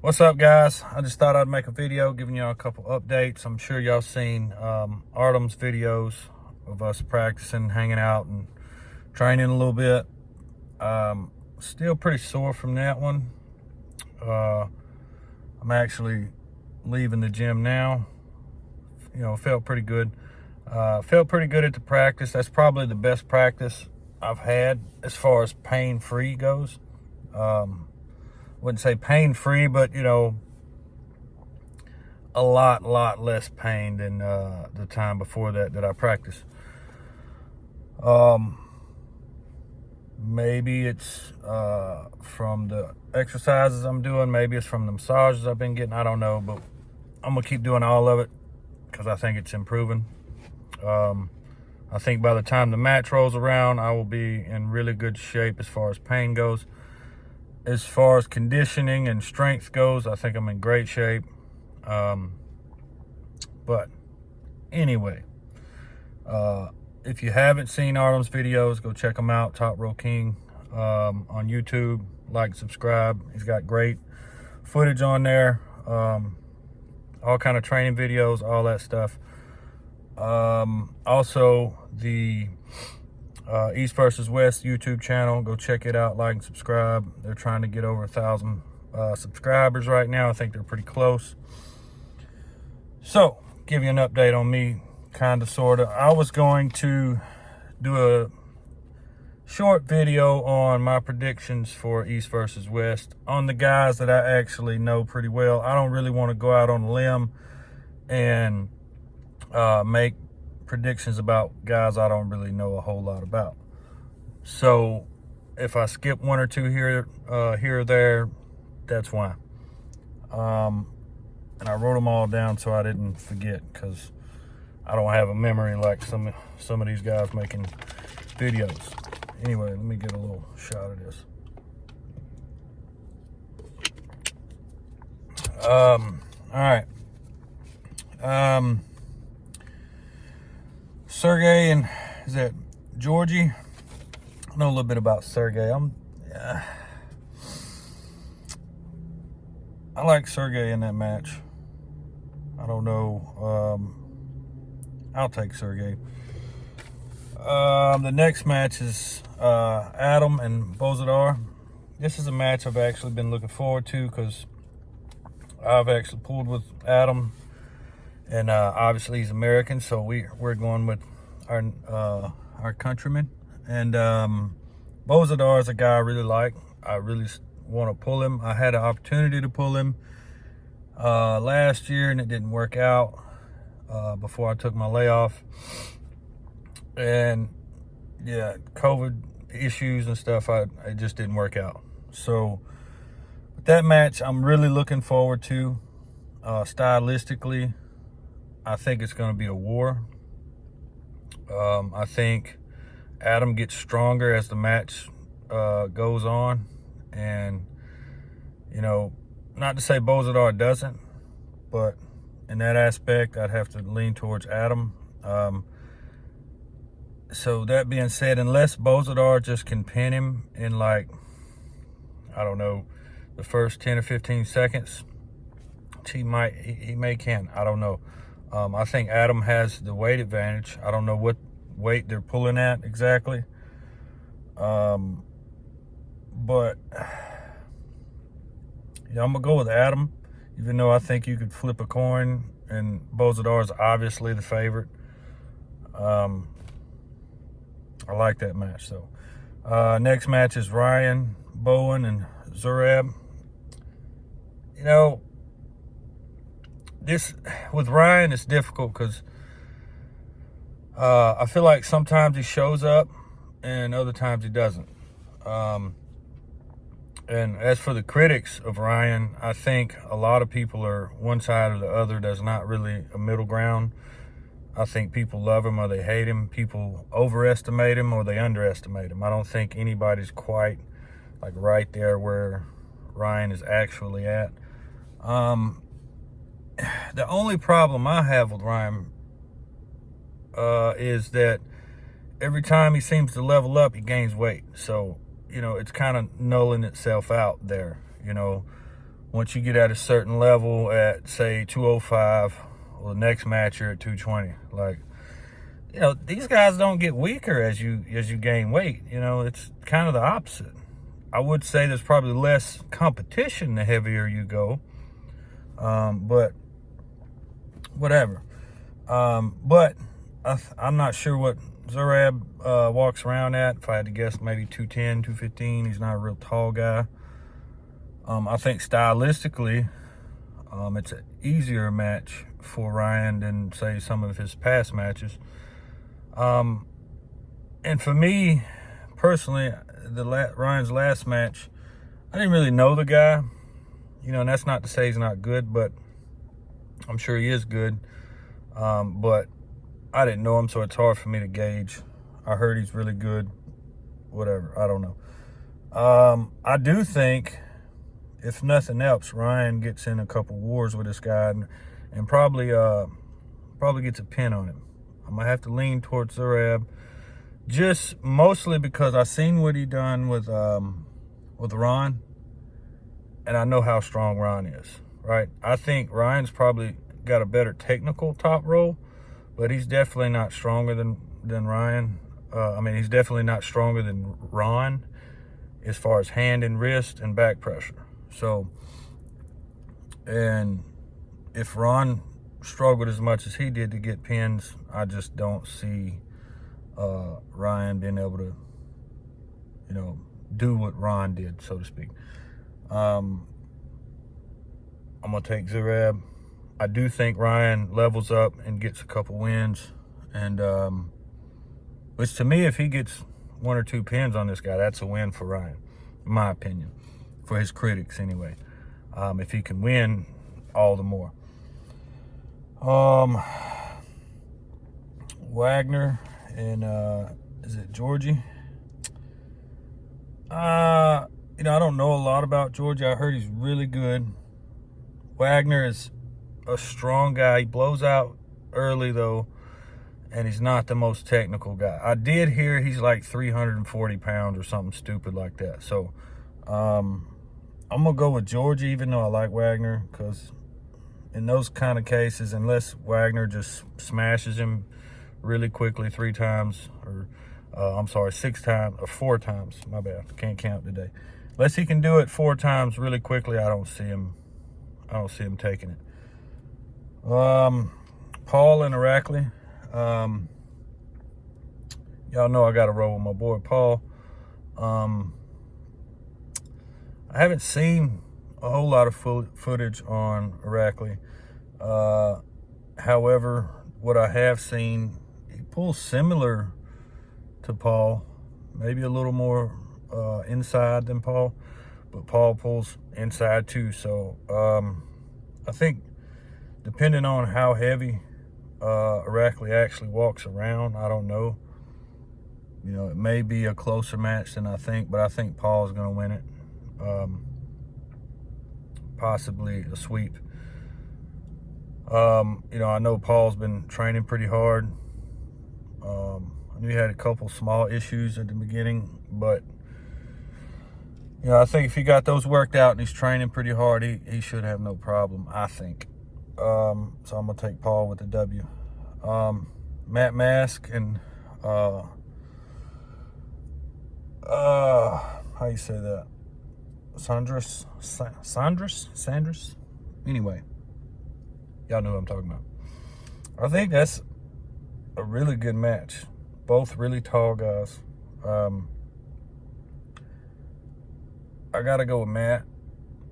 What's up, guys? I just thought I'd make a video giving y'all a couple updates. I'm sure y'all seen Artem's videos of us practicing, hanging out, and training a little bit. Still pretty sore from that one. I'm actually leaving the gym now. Felt pretty good. Felt pretty good at the practice. That's probably the best practice I've had as far as pain-free goes. Wouldn't say pain-free, but a lot less pain than the time before that I practiced. Maybe it's from the exercises I'm doing. Maybe it's from the massages I've been getting. I don't know, but I'm gonna keep doing all of it because I think it's improving. I think by the time the match rolls around, I will be in really good shape as far as pain goes. As far as conditioning and strength goes, I think I'm in great shape. But anyway, if you haven't seen Artem's videos, go check them out. Top Row King on YouTube. Like, subscribe. He's got great footage on there. All kind of training videos, all that stuff. Also, the East versus West YouTube channel. Go check it out. Like and subscribe. They're trying to get over 1,000 subscribers right now. I think they're pretty close. So, give you an update on me, kind of, sort of. I was going to do a short video on my predictions for East versus West on the guys that I actually know pretty well. I don't really want to go out on a limb and make predictions about guys I don't really know a whole lot about. So if I skip one or two here or there, that's why. And I wrote them all down so I didn't forget, because I don't have a memory like some of these guys making videos. Anyway, let me get a little shot of this. All right. Sergey and, is that Georgie? I know a little bit about Sergey. I like Sergey in that match. I don't know. I'll take Sergey. The next match is Adam and Bozhidar. This is a match I've actually been looking forward to because I've actually pulled with Adam, and obviously he's American, so we're going with our countryman. And Bozhidar is a guy I really like. I really want to pull him. I had an opportunity to pull him last year, and it didn't work out before I took my layoff. And yeah, COVID issues and stuff, it just didn't work out. So that match I'm really looking forward to. Stylistically, I think it's going to be a war. I think Adam gets stronger as the match goes on. And, not to say Bozhidar doesn't, but in that aspect, I'd have to lean towards Adam. So that being said, unless Bozhidar just can pin him in, like, I don't know, the first 10 or 15 seconds, he may can. I don't know. I think Adam has the weight advantage. I don't know what weight they're pulling at exactly. But I'm going to go with Adam, even though I think you could flip a coin, and Bozhidar is obviously the favorite. I like that match, though. Next match is Ryan Bowen and Zurab. This with Ryan is difficult because I feel like sometimes he shows up and other times he doesn't. And as for the critics of Ryan, I think a lot of people are one side or the other. There's not really a middle ground. I think people love him or they hate him. People overestimate him or they underestimate him. I don't think anybody's quite like right there where Ryan is actually at. The only problem I have with Ryan is that every time he seems to level up, he gains weight. So, it's kind of nulling itself out there. once you get at a certain level at, say, 205, well, the next match you're at 220. Like, you know, these guys don't get weaker as you gain weight. You know, it's kind of the opposite. I would say there's probably less competition the heavier you go. But whatever. But I'm not sure what Zurab walks around at. If I had to guess, maybe 210, 215. He's not a real tall guy. I think stylistically, it's an easier match for Ryan than, say, some of his past matches. And for me, personally, Ryan's last match, I didn't really know the guy. You know, and that's not to say he's not good, but I'm sure he is good. But I didn't know him, so it's hard for me to gauge. I heard he's really good. Whatever, I don't know. I do think, if nothing else, Ryan gets in a couple wars with this guy and probably gets a pin on him. I'm gonna have to lean towards Zurab, just mostly because I seen what he done with Ron, and I know how strong Ron is. Right? I think Ryan's probably got a better technical top roll, but he's definitely not stronger than Ryan. I mean, he's definitely not stronger than Ron as far as hand and wrist and back pressure. So, and if Ron struggled as much as he did to get pins, I just don't see Ryan being able to, you know, do what Ron did, so to speak. I'm going to take Zurab. I do think Ryan levels up and gets a couple wins. And, which to me, if he gets 1 or 2 pins on this guy, that's a win for Ryan, in my opinion. For his critics, anyway. If he can win, all the more. Wagner and, is it Georgie? You know, I don't know a lot about Georgie. I heard he's really good. Wagner is a strong guy. He blows out early, though, and he's not the most technical guy. I did hear he's like 340 pounds or something stupid like that. So, I'm going to go with Georgie, even though I like Wagner, because in those kind of cases, unless Wagner just smashes him really quickly 3 times, or, 6 times, or 4 times, my bad, can't count today. Unless he can do it 4 times really quickly, I don't see him taking it. Paul and Irakli. Y'all know I got to roll with my boy Paul. I haven't seen a whole lot of footage on Irakli. However, what I have seen, he pulls similar to Paul, maybe a little more inside than Paul, but Paul pulls inside too. So I think depending on how heavy Irakli actually walks around, I don't know. You know, it may be a closer match than I think, but I think Paul's going to win it. Possibly a sweep. You know, I know Paul's been training pretty hard. I knew he had a couple small issues at the beginning, but you know, I think if he got those worked out and he's training pretty hard, he should have no problem, I think. So I'm gonna take Paul with the W. Matt Mask and how you say that? Sandras? Anyway, y'all know what I'm talking about. I think that's a really good match. Both really tall guys. I gotta go with Matt.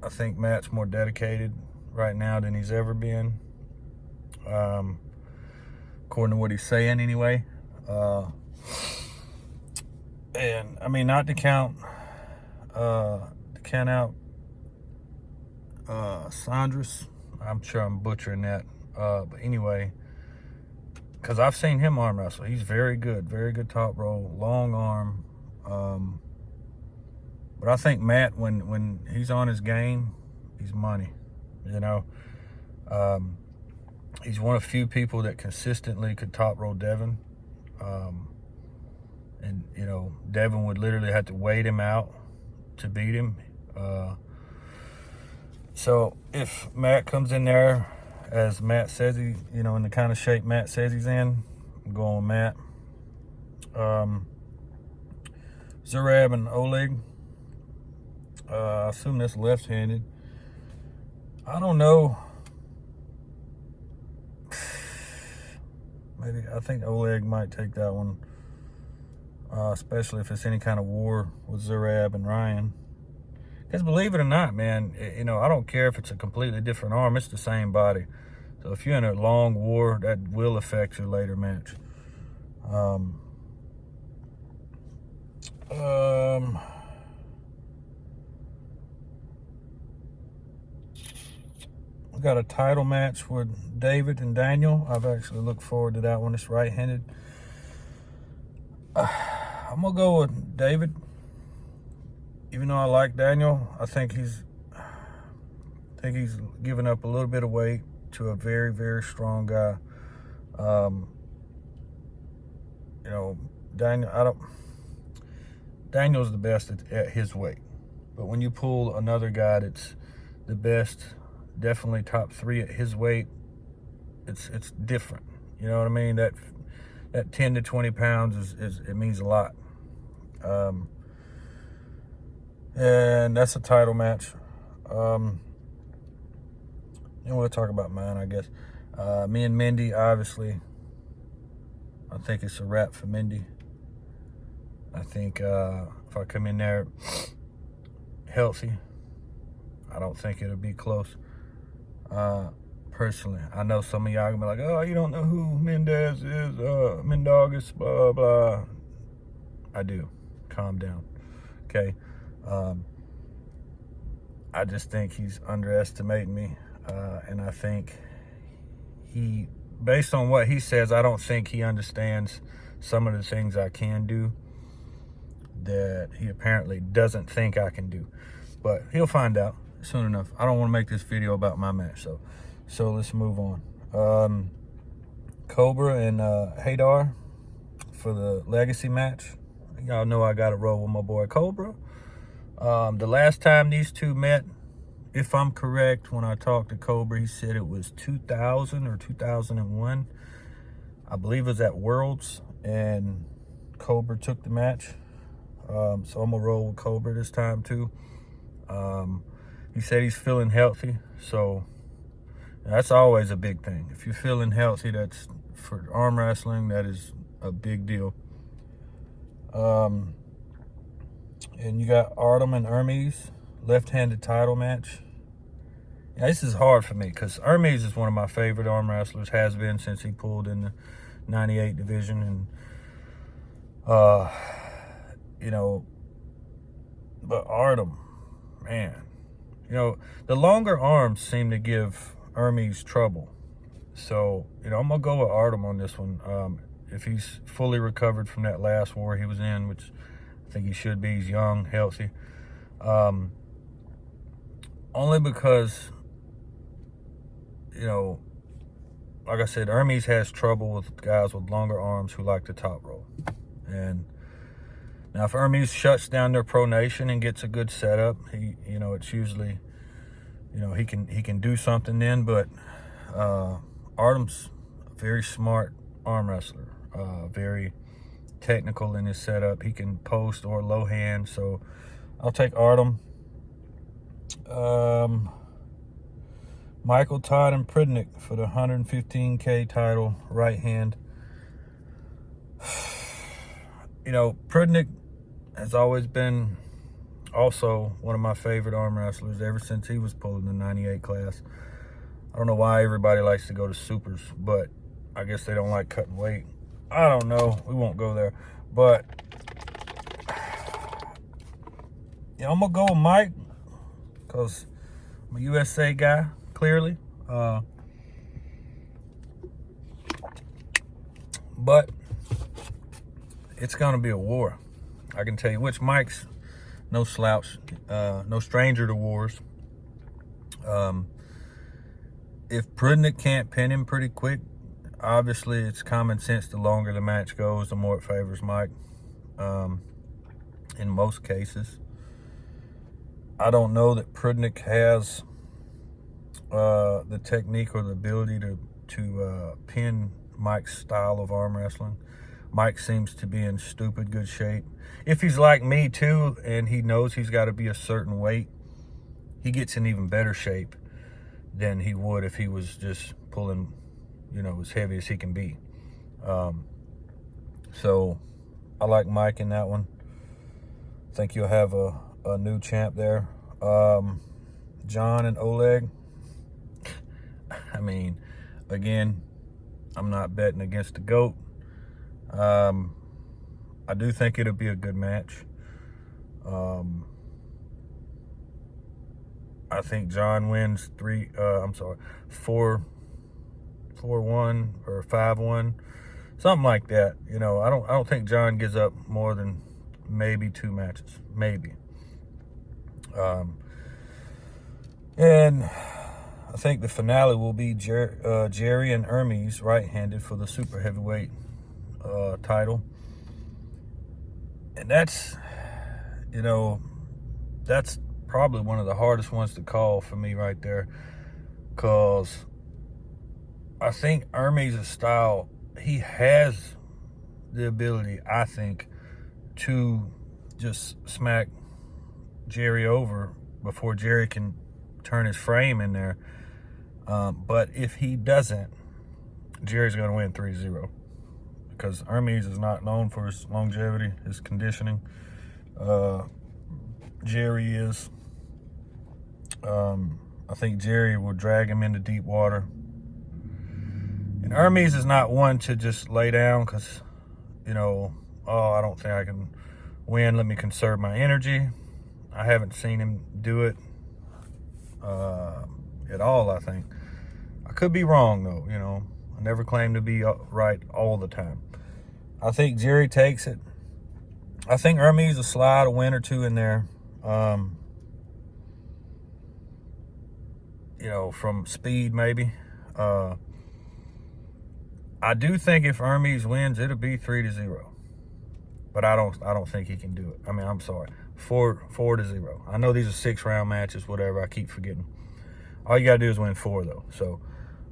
I think Matt's more dedicated right now than he's ever been. According to what he's saying anyway. And I mean, not to count out Sandras. I'm sure I'm butchering that. But anyway, because I've seen him arm wrestle. He's very good top roll, long arm. But I think Matt, when he's on his game, he's money. You know, he's one of few people that consistently could top roll Devin. And you know, Devin would literally have to wait him out to beat him. So So if Matt comes in there as Matt says he, in the kind of shape Matt says he's in, I'm going with Matt. Zurab and Oleg. I assume that's left-handed. I don't know. Maybe I think Oleg might take that one, especially if it's any kind of war with Zurab and Ryan. Because believe it or not, man, I don't care if it's a completely different arm. It's the same body. So if you're in a long war, that will affect your later match. We got a title match with David and Daniel. I've actually looked forward to that one. It's right-handed. I'm gonna go with David. Even though I like Daniel, I think he's given up a little bit of weight to a very, very strong guy. Daniel's the best at his weight. But when you pull another guy that's the best, definitely top 3 at his weight, it's different. You know what I mean? That 10 to 20 pounds it means a lot. And that's a title match. And we'll talk about mine, I guess. Me and Mindy, obviously, I think it's a wrap for Mindy. I think if I come in there healthy, I don't think it'll be close. Personally, I know some of y'all gonna be like, oh, you don't know who Mendez is, Mendogas, blah, blah. I do. Calm down. Okay? I just think he's underestimating me. And I think based on what he says, I don't think he understands some of the things I can do that he apparently doesn't think I can do. But he'll find out soon enough. I don't want to make this video about my match, so let's move on. Cobra and Haydar for the legacy match. Y'all know I got to roll with my boy Cobra. The last time these two met, if I'm correct, when I talked to Cobra, he said it was 2000 or 2001. I believe it was at Worlds, and Cobra took the match. So I'm going to roll with Cobra this time, too. He said he's feeling healthy, so that's always a big thing. If you're feeling healthy, that's for arm wrestling, that is a big deal. And you got Artem and Hermes, left-handed title match. Yeah, this is hard for me because Hermes is one of my favorite arm wrestlers, has been since he pulled in the 98 division. And, but Artem, man, the longer arms seem to give Hermes trouble. So, I'm going to go with Artem on this one. If he's fully recovered from that last war he was in, which I think he should be. He's young, healthy. Only because, like I said, Hermes has trouble with guys with longer arms who like to top roll. And now if Hermes shuts down their pronation and gets a good setup, it's usually, he can do something then. But Artem's a very smart arm wrestler, very technical in his setup. He can post or low hand, so I'll take Artem. Michael Todd and Pridnick for the 115K title, right hand. Pridnick has always been also one of my favorite arm wrestlers ever since he was pulling the 98 class. I don't know why everybody likes to go to supers, but I guess they don't like cutting weight. I don't know. We won't go there. But yeah, I'm going to go with Mike because I'm a USA guy, clearly. But it's going to be a war. I can tell you, which Mike's no slouch, no stranger to wars. If Pridnick can't pin him pretty quick, obviously it's common sense. The longer the match goes, the more it favors Mike. In most cases, I don't know that Pridnick has the technique or the ability to pin Mike's style of arm wrestling. Mike seems to be in stupid good shape. If he's like me too, and he knows he's got to be a certain weight, he gets in even better shape than he would if he was just pulling, as heavy as he can be. So I like Mike in that one. I think you'll have a new champ there. John and Oleg. I mean, again, I'm not betting against the GOAT. I do think it'll be a good match. I think John wins 4-1 or 5-1, something like that. I don't think John gives up more than maybe 2 matches, maybe. And I think the finale will be Jerry and Hermes right-handed for the super heavyweight title. And that's probably one of the hardest ones to call for me right there, because I think Hermes' style, he has the ability, I think, to just smack Jerry over before Jerry can turn his frame in there. But if he doesn't, Jerry's going to win 3-0, because Hermes is not known for his longevity, his conditioning. Jerry is. I think Jerry will drag him into deep water. And Hermes is not one to just lay down because, I don't think I can win. Let me conserve my energy. I haven't seen him do it at all, I think. I could be wrong, though, I never claim to be right all the time. I think Jerry takes it. I think Hermes will slide a win or 2 in there. From speed, maybe. I do think if Hermes wins, it'll be 3-0. But I don't think he can do it. I mean, I'm sorry. 4-0. I know these are 6-round matches, whatever. I keep forgetting. All you got to do is win 4, though. So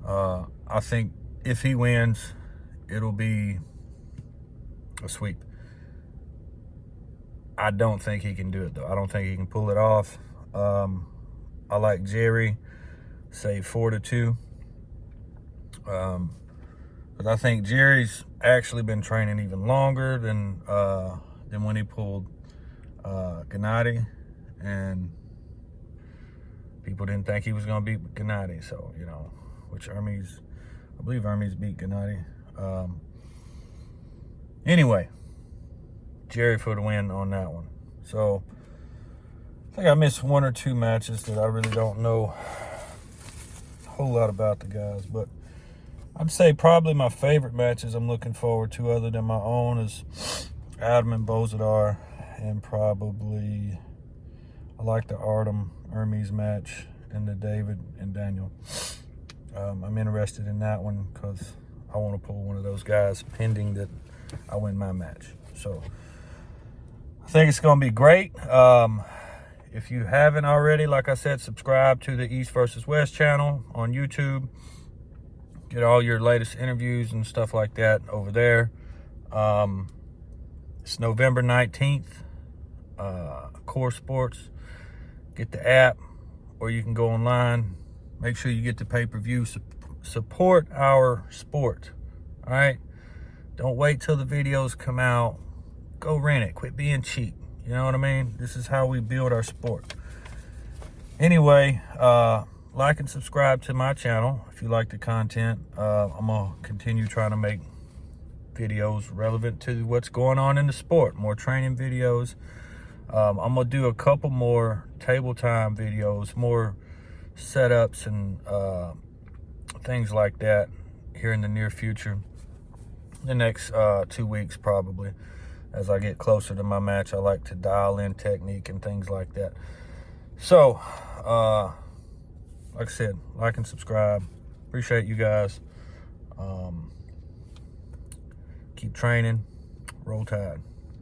I think if he wins, it'll be a sweep. I don't think he can do it, though. I don't think he can pull it off. I like Jerry, say 4-2. But I think Jerry's actually been training even longer than when he pulled Gennady, and people didn't think he was going to beat Gennady. So, which I believe Hermes beat Gennady. Anyway, Jerry for the win on that one. So I think I missed 1 or 2 matches that I really don't know a whole lot about the guys, but I'd say probably my favorite matches I'm looking forward to, other than my own, is Adam and Bozadar, and probably I like the Artem Hermes match and the David and Daniel. I'm interested in that one because I want to pull one of those guys, pending that I win my match. So I think it's going to be great. If you haven't already, like I said, subscribe to the East vs. West channel on YouTube. Get all your latest interviews and stuff like that over there. It's November 19th. Core Sports. Get the app, or you can go online. Make sure you get the pay-per-view. Support our sport. All right? Don't wait till the videos come out. Go rent it. Quit being cheap. You know what I mean? This is how we build our sport. Anyway, like and subscribe to my channel if you like the content. I'm going to continue trying to make videos relevant to what's going on in the sport. More training videos. I'm going to do a couple more table time videos, more setups and things like that here in the near future. The next 2 weeks probably. As I get closer to my match, I like to dial in technique and things like that. So, like I said, like and subscribe. Appreciate you guys. Keep training. Roll Tide.